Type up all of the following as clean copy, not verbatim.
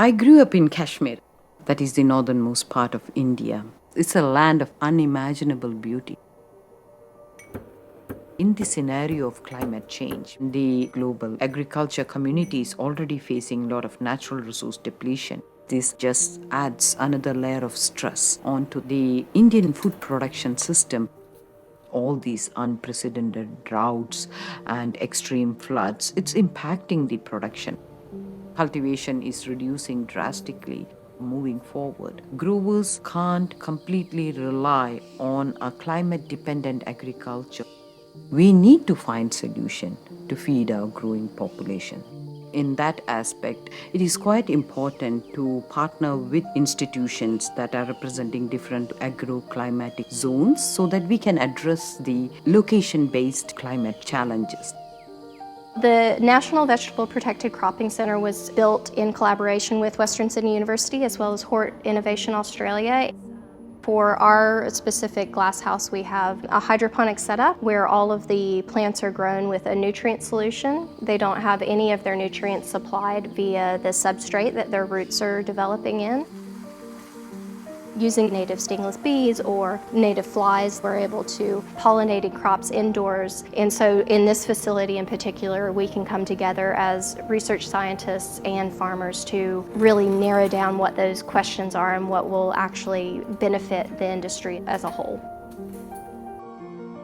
I grew up in Kashmir, that is the northernmost part of India. It's a land of unimaginable beauty. In the scenario of climate change, the global agriculture community is already facing a lot of natural resource depletion. This just adds another layer of stress onto the Indian food production system. All these unprecedented droughts and extreme floods, it's impacting the production. Cultivation is reducing drastically. Moving forward, growers can't completely rely on a climate dependent agriculture. We need to find solution to feed our growing population. In that aspect, it is quite important to partner with institutions that are representing different agroclimatic zones so that we can address the location-based climate challenges. The National Vegetable Protected Cropping Center was built in collaboration with Western Sydney University as well as Hort Innovation Australia. For our specific glasshouse, we have a hydroponic setup where all of the plants are grown with a nutrient solution. They don't have any of their nutrients supplied via the substrate that their roots are developing in. Using native stingless bees or native flies, we're able to pollinate crops indoors. And so in this facility in particular, we can come together as research scientists and farmers to really narrow down what those questions are and what will actually benefit the industry as a whole.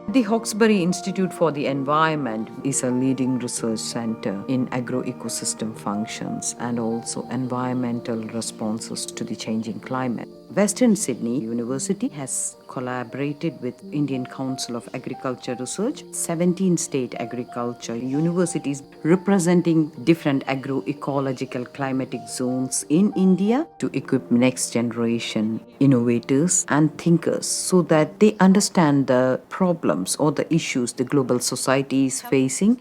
The Hawkesbury Institute for the Environment is a leading research center in agro-ecosystem functions and also environmental responses to the changing climate. Western Sydney University has collaborated with Indian Council of Agriculture Research, 17 state agriculture universities representing different agroecological climatic zones in India to equip next generation innovators and thinkers so that they understand the problems or the issues the global society is facing.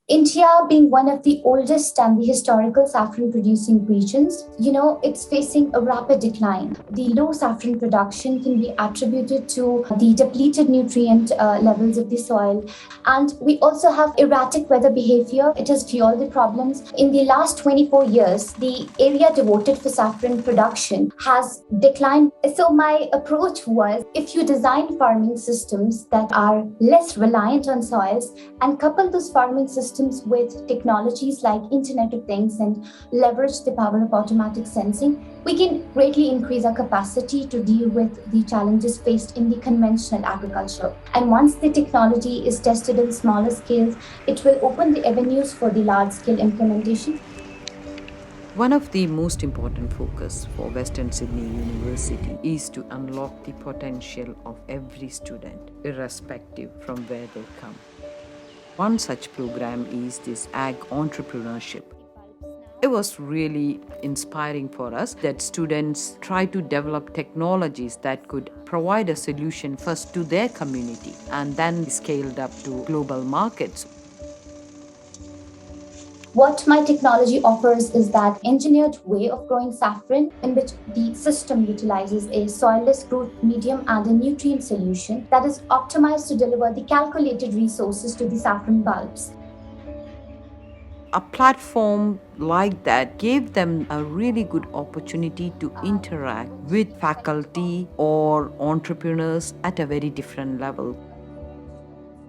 India being one of the oldest and the historical saffron producing regions, it's facing a rapid decline. The low saffron production can be attributed to the depleted nutrient levels of the soil. And we also have erratic weather behavior. It has fueled the problems. In the last 24 years, the area devoted for saffron production has declined. So my approach was, if you design farming systems that are less reliant on soils and couple those farming systems with technologies like Internet of Things and leverage the power of automatic sensing, we can greatly increase our capacity to deal with the challenges faced in the conventional agriculture. And once the technology is tested in smaller scales, it will open the avenues for the large-scale implementation. One of the most important focus for Western Sydney University is to unlock the potential of every student, irrespective from where they come. One such program is this ag entrepreneurship. It was really inspiring for us that students try to develop technologies that could provide a solution first to their community and then scaled up to global markets. What my technology offers is that engineered way of growing saffron in which the system utilizes a soilless growth medium and a nutrient solution that is optimized to deliver the calculated resources to the saffron bulbs. A platform like that gave them a really good opportunity to interact with faculty or entrepreneurs at a very different level.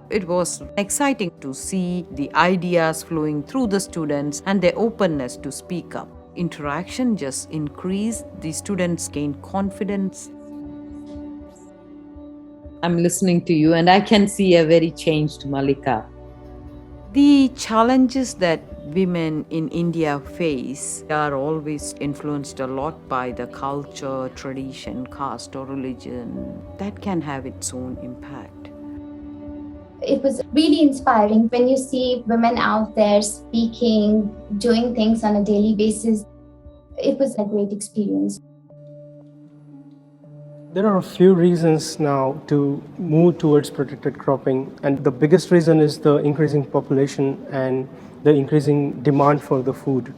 It was exciting to see the ideas flowing through the students and their openness to speak up. Interaction just increased, the students gained confidence. I'm listening to you and I can see a very changed Malika. The challenges that women in India face are always influenced a lot by the culture, tradition, caste, or religion. That can have its own impact. It was really inspiring when you see women out there speaking, doing things on a daily basis. It was a great experience. There are a few reasons now to move towards protected cropping, and the biggest reason is the increasing population and the increasing demand for the food.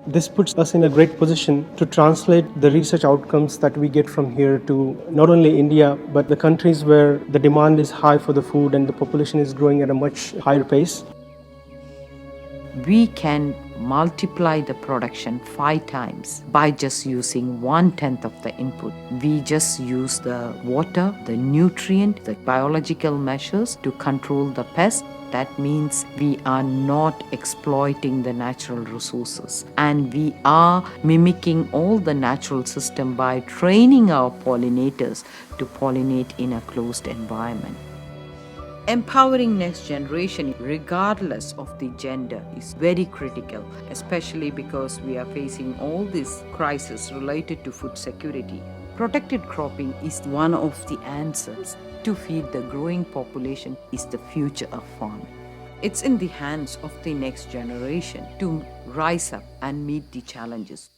This puts us in a great position to translate the research outcomes that we get from here to not only India, but the countries where the demand is high for the food and the population is growing at a much higher pace. We can multiply the production 5 times by just using 1/10 of the input. We just use the water, the nutrient, the biological measures to control the pest. That means we are not exploiting the natural resources, and we are mimicking all the natural system by training our pollinators to pollinate in a closed environment. Empowering next generation, regardless of the gender, is very critical, especially because we are facing all these crises related to food security. Protected cropping is one of the answers to feed the growing population, is the future of farming. It's in the hands of the next generation to rise up and meet the challenges.